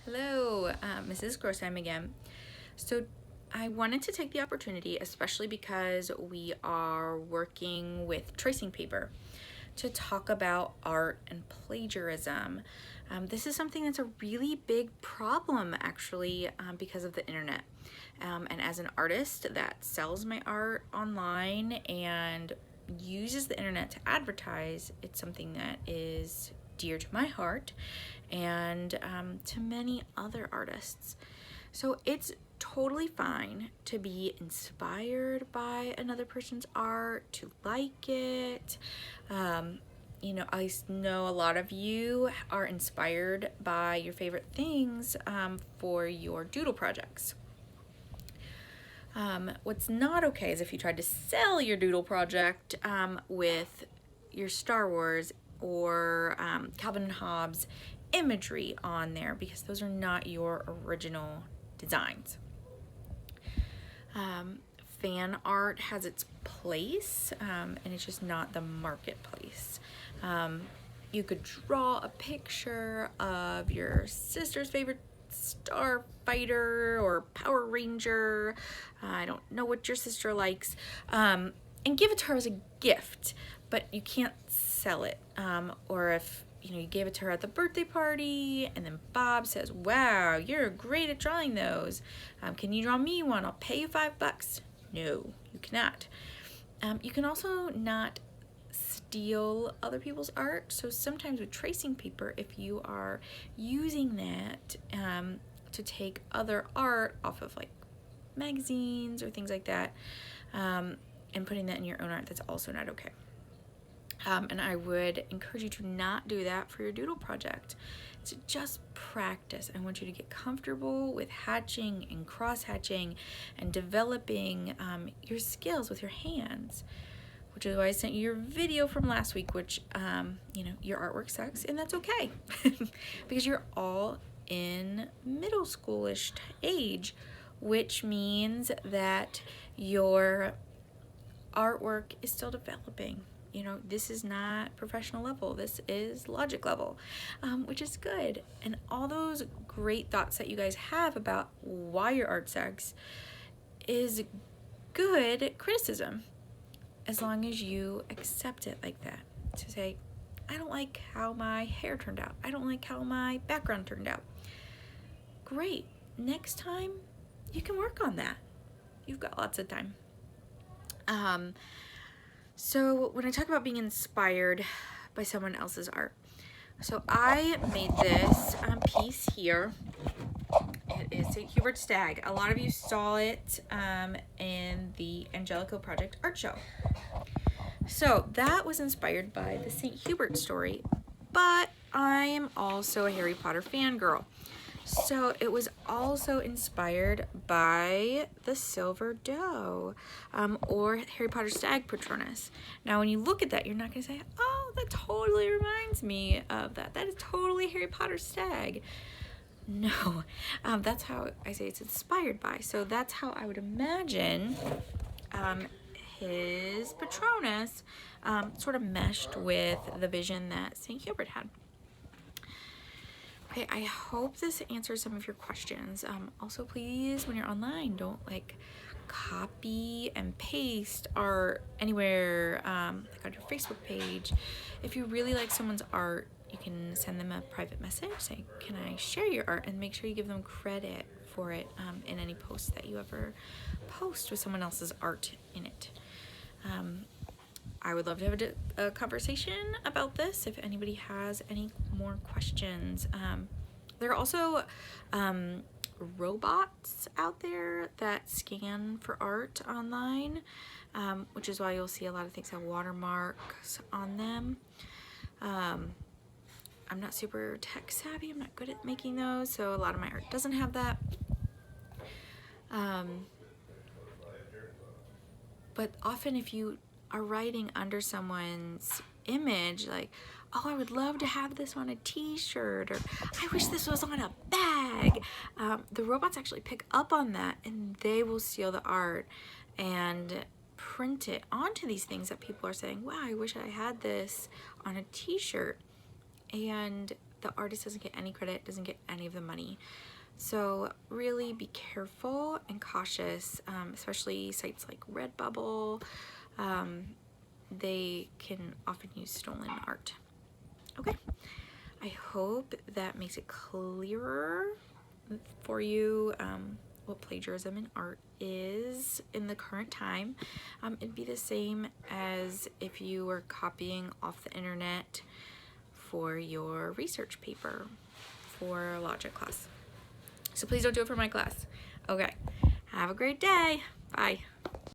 Hello, Mrs. Grosheim again. So I wanted to take the opportunity, especially because we are working with tracing paper, to talk about art and plagiarism. This is something that's a really big problem actually because of the internet. And as an artist that sells my art online and uses the internet to advertise, it's something that is dear to my heart and to many other artists. So it's totally fine to be inspired by another person's art, to like it. I know a lot of you are inspired by your favorite things for your doodle projects. What's not okay is if you tried to sell your doodle project with your Star Wars or Calvin and Hobbes imagery on there, because those are not your original designs. Fan art has its place, and it's just not the marketplace. You could draw a picture of your sister's favorite starfighter or Power Ranger, I don't know what your sister likes, and give it to her as a gift, but you can't sell it. Or if you gave it to her at the birthday party and then Bob says, wow, you're great at drawing those, can you draw me one? I'll pay you $5. No, you cannot. You can also not steal other people's art. So sometimes with tracing paper, if you are using that to take other art off of like magazines or things like that, and putting that in your own art, that's also not okay. And I would encourage you to not do that for your doodle project. So just practice. I want you to get comfortable with hatching and cross-hatching and developing your skills with your hands, which is why I sent you your video from last week, which, your artwork sucks, and that's okay because you're all in middle schoolish age, which means that your artwork is still developing. This is not professional level. This is logic level, which is good. And all those great thoughts that you guys have about why your art sucks is good criticism, as long as you accept it like that. To say, I don't like how my hair turned out. I don't like how my background turned out. Great. Next time, you can work on that. You've got lots of time. So when I talk about being inspired by someone else's art, so I made this piece here. It is St. Hubert's Stag. A lot of you saw it in the Angelico Project art show. So that was inspired by the St. Hubert story, but I am also a Harry Potter fangirl. So it was also inspired by the Silver Doe, or Harry Potter Stag Patronus. Now, when you look at that, you're not going to say, oh, that totally reminds me of that. That is totally Harry Potter Stag. No, that's how I say it's inspired by. So that's how I would imagine his Patronus sort of meshed with the vision that St. Hubert had. Okay, I hope this answers some of your questions. Also, please, when you're online, don't copy and paste art anywhere, like on your Facebook page. If you really like someone's art, you can send them a private message, say, can I share your art? And make sure you give them credit for it in any post that you ever post with someone else's art in it. I would love to have a conversation about this if anybody has any more questions. There are also robots out there that scan for art online, which is why you'll see a lot of things have watermarks on them. I'm not super tech savvy. I'm not good at making those, so a lot of my art doesn't have that. But often if you are writing under someone's image, like, oh, I would love to have this on a t-shirt, or I wish this was on a bag, the robots actually pick up on that, and they will steal the art and print it onto these things that people are saying, wow, I wish I had this on a t-shirt. And the artist doesn't get any credit, doesn't get any of the money. So really be careful and cautious, especially sites like Redbubble. They can often use stolen art. Okay, I hope that makes it clearer for you what plagiarism in art is in the current time. It'd be the same as if you were copying off the internet for your research paper for logic class. So please don't do it for my class. Okay, have a great day. Bye.